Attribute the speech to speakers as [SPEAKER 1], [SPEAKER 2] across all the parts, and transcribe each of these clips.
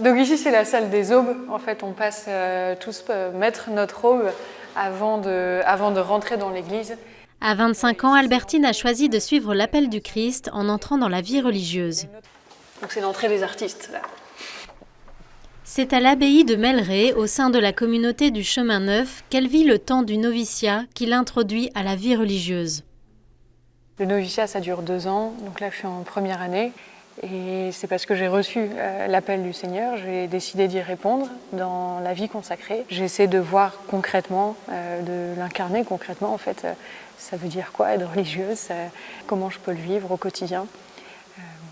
[SPEAKER 1] Donc ici, c'est la salle des aubes. En fait, on passe tous mettre notre aube avant de rentrer dans l'église.
[SPEAKER 2] À 25 ans, Albertine a choisi de suivre l'appel du Christ en entrant dans la vie religieuse.
[SPEAKER 1] Donc c'est l'entrée des artistes, là.
[SPEAKER 2] C'est à l'abbaye de Melleray, au sein de la communauté du Chemin Neuf, qu'elle vit le temps du noviciat qui l'introduit à la vie religieuse.
[SPEAKER 1] Le noviciat, ça dure 2 ans, donc là je suis en première année. Et c'est parce que j'ai reçu l'appel du Seigneur, j'ai décidé d'y répondre dans la vie consacrée. J'essaie de voir concrètement, de l'incarner concrètement en fait. Ça veut dire quoi être religieuse, comment je peux le vivre au quotidien.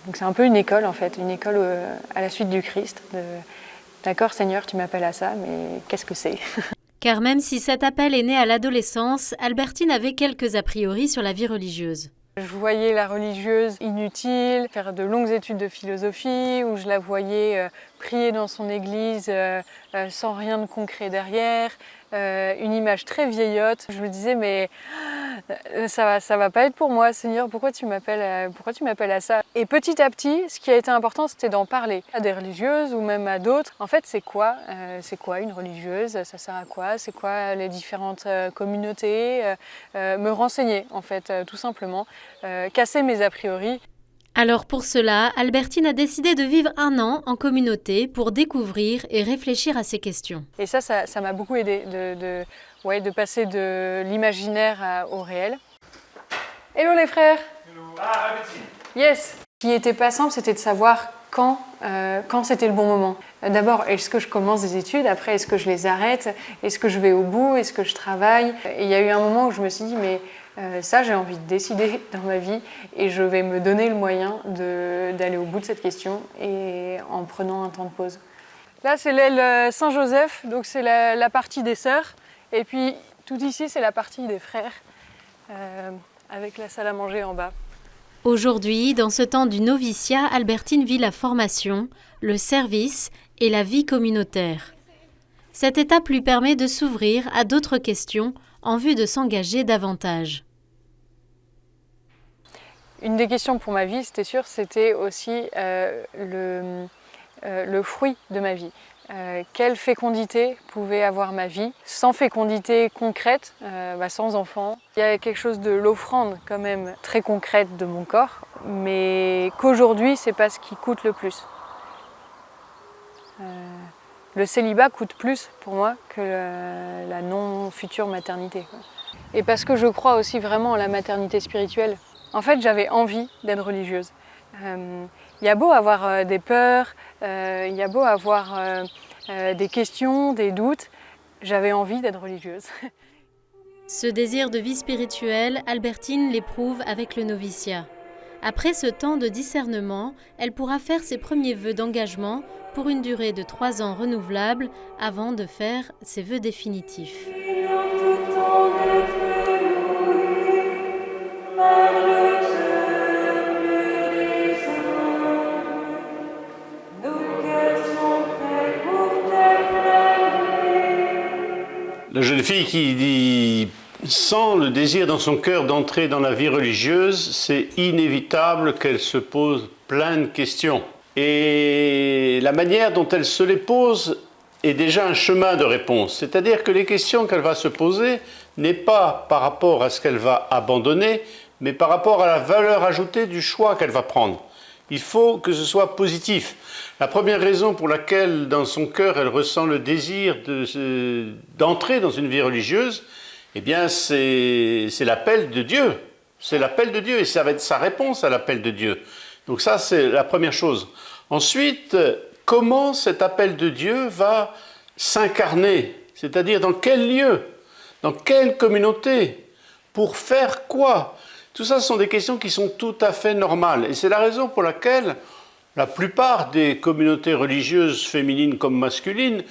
[SPEAKER 1] Donc c'est un peu une école en fait, une école à la suite du Christ. D'accord Seigneur, tu m'appelles à ça, mais qu'est-ce que c'est?
[SPEAKER 2] Car même si cet appel est né à l'adolescence, Albertine avait quelques a priori sur la vie religieuse.
[SPEAKER 1] Je voyais la religieuse inutile, faire de longues études de philosophie, où je la voyais prier dans son église sans rien de concret derrière, une image très vieillotte. Je me disais mais ça va pas être pour moi, Seigneur, pourquoi tu m'appelles à ça? Et petit à petit, ce qui a été important, c'était d'en parler à des religieuses ou même à d'autres. En fait, c'est quoi une religieuse? Ça sert à quoi? C'est quoi les différentes communautés? Me renseigner, en fait, tout simplement. Casser mes a priori.
[SPEAKER 2] Alors pour cela, Albertine a décidé de vivre 1 an en communauté pour découvrir et réfléchir à ces questions.
[SPEAKER 1] Et ça m'a beaucoup aidé de passer de l'imaginaire au réel. Hello les frères.
[SPEAKER 3] Hello. Ah, Albertine.
[SPEAKER 1] Yes. Ce qui n'était pas simple, c'était de savoir quand c'était le bon moment. D'abord, est-ce que je commence des études? Après, est-ce que je les arrête? Est-ce que je vais au bout? Est-ce que je travaille? Et il y a eu un moment où je me suis dit, mais ça, j'ai envie de décider dans ma vie et je vais me donner le moyen d'aller au bout de cette question et en prenant un temps de pause. Là, c'est l'aile Saint-Joseph, donc c'est la partie des sœurs. Et puis, tout ici, c'est la partie des frères, avec la salle à manger en bas.
[SPEAKER 2] Aujourd'hui, dans ce temps du noviciat, Albertine vit la formation, le service et la vie communautaire. Cette étape lui permet de s'ouvrir à d'autres questions en vue de s'engager davantage.
[SPEAKER 1] Une des questions pour ma vie, c'était sûr, c'était aussi le fruit de ma vie. Quelle fécondité pouvait avoir ma vie sans fécondité concrète, sans enfant. Il y a quelque chose de l'offrande quand même très concrète de mon corps, mais qu'aujourd'hui c'est pas ce qui coûte le plus. Le célibat coûte plus pour moi que la non-future maternité. Et parce que je crois aussi vraiment en la maternité spirituelle. En fait, j'avais envie d'être religieuse. Il y a beau avoir des peurs, il y a beau avoir des questions, des doutes, j'avais envie d'être religieuse.
[SPEAKER 2] Ce désir de vie spirituelle, Albertine l'éprouve avec le noviciat. Après ce temps de discernement, elle pourra faire ses premiers vœux d'engagement pour une durée de 3 ans renouvelables avant de faire ses vœux définitifs.
[SPEAKER 3] La jeune fille qui sent le désir dans son cœur d'entrer dans la vie religieuse, c'est inévitable qu'elle se pose plein de questions. Et la manière dont elle se les pose est déjà un chemin de réponse. C'est-à-dire que les questions qu'elle va se poser n'est pas par rapport à ce qu'elle va abandonner, mais par rapport à la valeur ajoutée du choix qu'elle va prendre. Il faut que ce soit positif. La première raison pour laquelle, dans son cœur, elle ressent le désir d'entrer dans une vie religieuse, eh bien, c'est l'appel de Dieu. C'est l'appel de Dieu et ça va être sa réponse à l'appel de Dieu. Donc ça, c'est la première chose. Ensuite, comment cet appel de Dieu va s'incarner? C'est-à-dire dans quel lieu? Dans quelle communauté? Pour faire quoi? Tout ça, ce sont des questions qui sont tout à fait normales. Et c'est la raison pour laquelle la plupart des communautés religieuses, féminines comme masculines,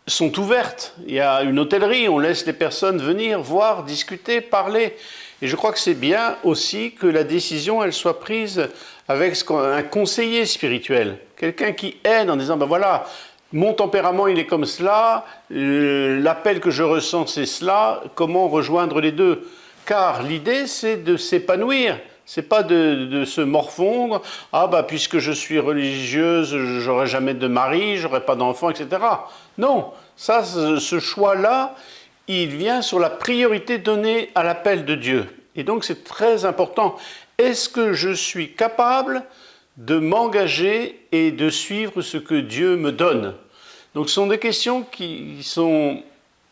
[SPEAKER 3] sont ouvertes. Il y a une hôtellerie, on laisse les personnes venir, voir, discuter, parler. Et je crois que c'est bien aussi que la décision, elle soit prise avec un conseiller spirituel. Quelqu'un qui aide en disant, ben voilà, mon tempérament, il est comme cela, l'appel que je ressens, c'est cela, comment rejoindre les deux? Car l'idée, c'est de s'épanouir C'est pas de se morfondre. Ah bah puisque je suis religieuse, j'aurai jamais de mari, j'aurai pas d'enfant, etc. Non, ça, ce choix-là, il vient sur la priorité donnée à l'appel de Dieu. Et donc c'est très important. Est-ce que je suis capable de m'engager et de suivre ce que Dieu me donne? Donc ce sont des questions qui sont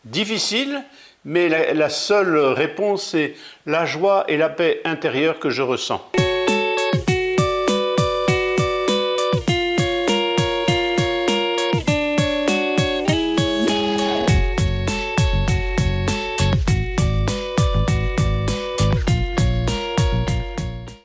[SPEAKER 3] difficiles, mais la seule réponse, c'est la joie et la paix intérieure que je ressens.